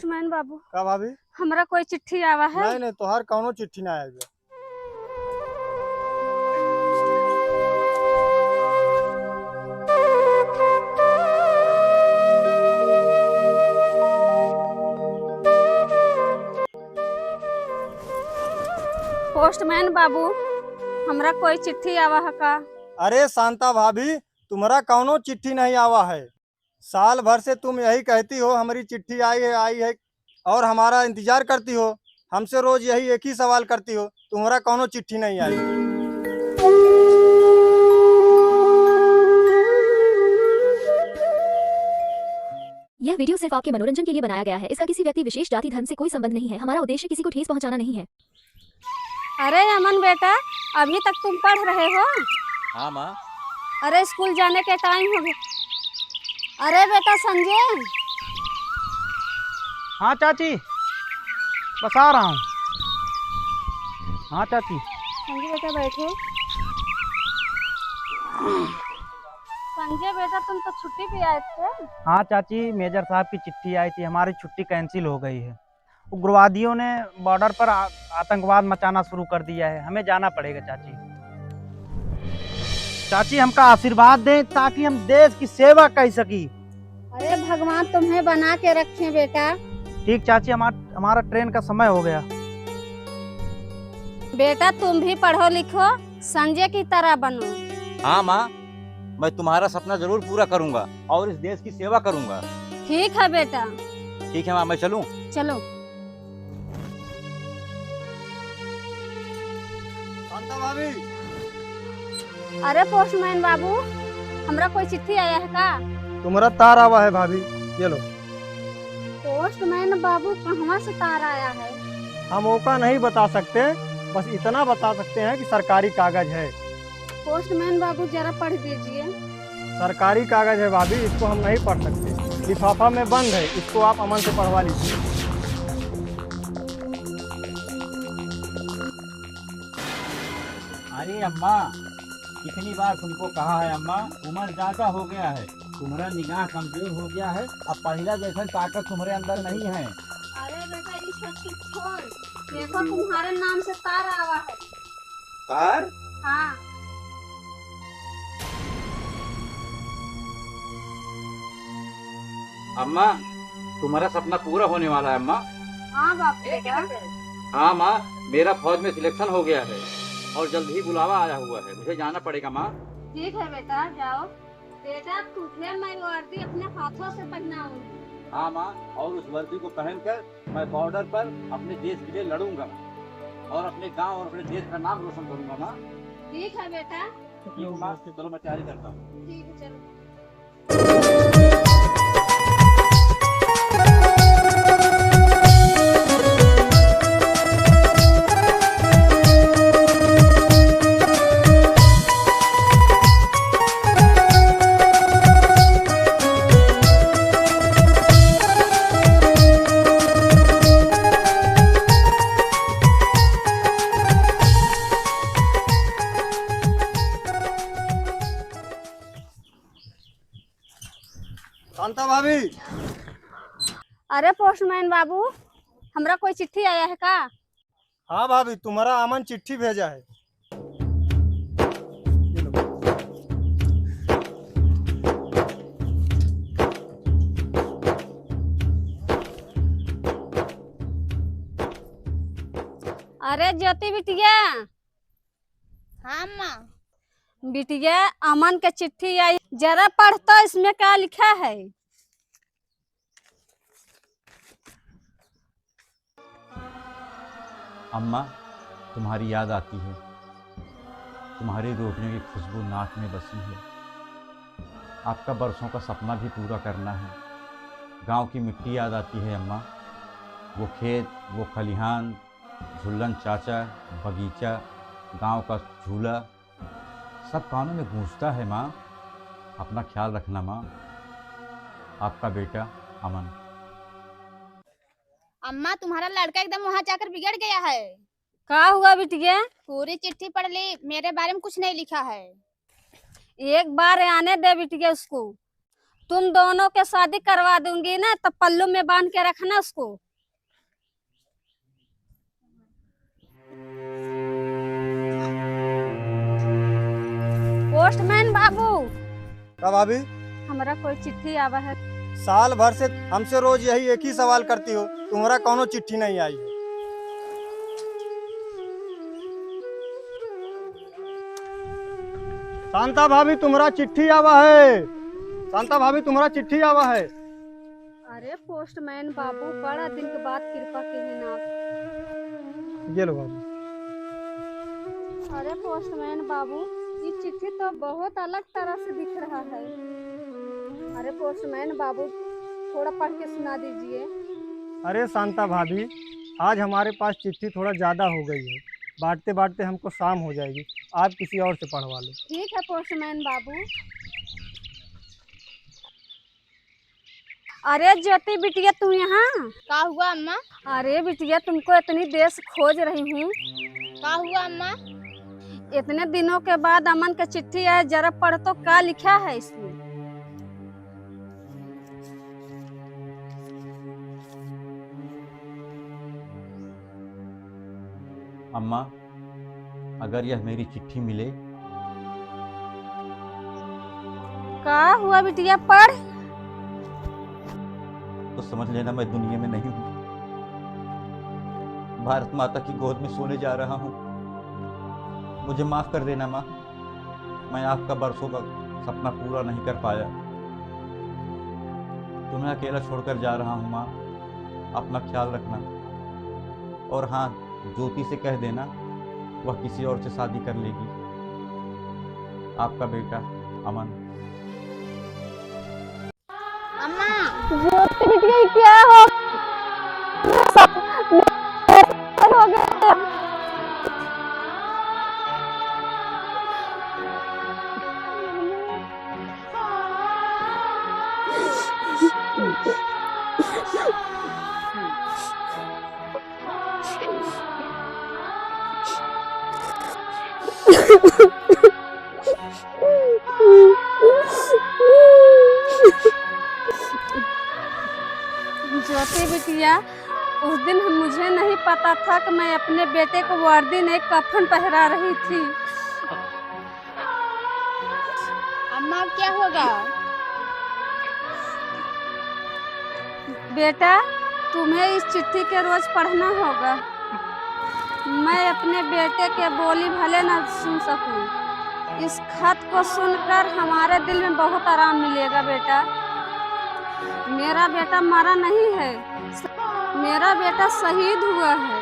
Postman बाबू, का भाभी? हमरा कोई चिट्ठी आवा है? नहीं नहीं, तोहार कौनो चिट्ठी ना आएगा। पोस्टमैन बाबू, हमरा कोई चिट्ठी आवा है का? अरे शांता भाभी, तुम्हारा कौनो चिट्ठी नहीं आवा है। साल भर से तुम यही कहती हो हमारी चिट्ठी आई है और हमारा इंतजार करती हो। हमसे रोज यही एक ही सवाल करती हो, तुम्हारा कौनो चिट्ठी नहीं आई। यह वीडियो सिर्फ आपके मनोरंजन के लिए बनाया गया है। इसका किसी व्यक्ति विशेष जाति धर्म से कोई संबंध नहीं है। हमारा उद्देश्य किसी को ठेस पहुंचाना नहीं है। अरे अमन बेटा, अभी तक तुम पढ़ रहे हो? हाँ माँ। अरे स्कूल जाने के टाइम हो गया। अरे बेटा संजय। हाँ चाची, बस आ रहा हूँ। हाँ चाची। संजय बेटा बैठो। संजय बेटा, तुम तो छुट्टी पे आए थे। हाँ चाची, मेजर साहब की चिट्ठी आई थी, हमारी छुट्टी कैंसिल हो गई है। उग्रवादियों ने बॉर्डर पर आतंकवाद मचाना शुरू कर दिया है, हमें जाना पड़ेगा चाची। चाची हमका आशीर्वाद दें ताकि हम देश की सेवा कर सकी। अरे भगवान तुम्हें बना के रखे बेटा। ठीक चाची, हमारा ट्रेन का समय हो गया। बेटा तुम भी पढ़ो लिखो, संजय की तरह बनो। हाँ माँ, मैं तुम्हारा सपना जरूर पूरा करूंगा और इस देश की सेवा करूंगा। ठीक है बेटा। ठीक है माँ, मैं चलूं? चलो। शांता भाभी। अरे पोस्टमैन बाबू, हमरा कोई चिट्ठी आया है का? तुम्हारा तार आवा है भाभी, ये लो। पोस्टमैन बाबू, कहाँ से तार आया है? हम ओका नहीं बता सकते, बस इतना बता सकते हैं कि सरकारी कागज है। पोस्टमैन बाबू जरा पढ़ दीजिए। सरकारी कागज है भाभी, इसको हम नहीं पढ़ सकते। लिफाफा में बंद है, इसको आप अमन से पढ़वा लीजिए। अरे अम्मा, कितनी बार तुमको कहा है अम्मा, उम्र ज्यादा हो गया है, तुम्हारा निगाह कमजोर हो गया है, अब पहला जैसा ताकत तुम्हारे अंदर नहीं है। अरे बेटा ये सब कुछ छोड़, देखो तुम्हारे नाम से तार आवा है। तार? हाँ। अम्मा, तुम्हारा सपना पूरा होने वाला है अम्मा। हाँ बाप बेटा। हाँ माँ, मेरा फौज में सिलेक्शन हो गया है और जल्द ही बुलावा आया हुआ है, मुझे जाना पड़ेगा माँ। ठीक है बेटा, जाओ। बेटा तुझे मैं वर्दी अपने हाथों से पहनाऊंगी। हाँ माँ, और उस वर्दी को पहनकर मैं बॉर्डर पर अपने देश के लिए लड़ूंगा और अपने गांव और अपने देश का नाम रोशन करूंगा माँ। ठीक है बेटा। माँ, चलो मैं तैयारी करता हूँ। ठीक है, चलो। शांता भाभी। अरे पोस्टमैन बाबू, हमरा कोई चिट्ठी आया है का? हाँ भाभी, तुम्हारा अमन चिट्ठी भेजा है। ये लो। अरे ज्योति बिटिया। हाँ माँ। बिटिया, अमन के चिट्ठी आई, जरा पढ़ तो इसमें क्या लिखा है। अम्मा, तुम्हारी याद आती है, तुम्हारी रोटियों की खुशबू नाक में बसी है। आपका बरसों का सपना भी पूरा करना है। गांव की मिट्टी याद आती है अम्मा, वो खेत, वो खलिहान, झुल्लन चाचा, बगीचा, गांव का झूला, सब कानों में गूंजता है माँ। अपना ख्याल रखना माँ। आपका बेटा अमन। अम्मा, तुम्हारा लड़का एकदम वहाँ जाकर बिगड़ गया है। क्या हुआ बिटिया? पूरी चिट्ठी पढ़ ली, मेरे बारे में कुछ नहीं लिखा है। एक बार आने दे बिटिया उसको। तुम दोनों के शादी करवा दूंगी ना, तो पल्लू में बांध के रखना उसको। पोस्टमैन बाबू, क्या भाभी? हमारा कोई चिट्ठी आवा है। साल भर से हमसे रोज यही एक ही सवाल करती हो, तुम्हारा कौनो चिट्ठी नहीं आई है। शांता भाभी तुम्हारा चिट्ठी आवा है। शांता भाभी तुम्हारा चिट्ठी आवा है। अरे पोस्टमैन बाबू, बड़ा दिन के बाद कृपा के हैं ना। ये लो भाभी। अरे पोस्टमैन बाबू, ये चिट्ठी तो बहुत अलग तरह से दिख रहा है। अरे पोस्टमैन बाबू, थोड़ा पढ़ के सुना दीजिए। अरे शांता भाभी, आज हमारे पास चिट्ठी थोड़ा ज़्यादा हो गई है, बांटते बांटते हमको शाम हो जाएगी, आप किसी और से पढ़वा लो। ठीक है पोस्टमैन बाबू। अरे ज्योति बिटिया, तू यहाँ? का हुआ अम्मा? अरे बिटिया, तुमको इतनी देर से खोज रही हूँ। का हुआ अम्मा? इतने दिनों के बाद अमन का चिट्ठी है, जरा पढ़ तो क्या लिखा है इसमें। अम्मा, अगर यह मेरी चिट्ठी मिले क्या हुआ बिटिया, पढ़। तो समझ लेना मैं दुनिया में नहीं हूँ, भारत माता की गोद में सोने जा रहा हूँ। मुझे माफ कर देना माँ, मैं आपका बरसों का सपना पूरा नहीं कर पाया। तुम्हें अकेला छोड़कर जा रहा हूँ माँ, अपना ख्याल रखना। और हाँ, ज्योति से कह देना वह किसी और से शादी कर लेगी। आपका बेटा अमन। अम्मा, ज्योति बिटिया, क्या हो गया? ज्योति बिटिया, उस दिन मुझे नहीं पता था कि मैं अपने बेटे को वर्दी नहीं कफन पहरा रही थी। अम्मा क्या होगा? बेटा, तुम्हें इस चिट्ठी के रोज पढ़ना होगा। मैं अपने बेटे के बोली भले न सुन सकूं, इस खत को सुनकर हमारे दिल में बहुत आराम मिलेगा। बेटा, मेरा बेटा मरा नहीं है, मेरा बेटा शहीद हुआ है।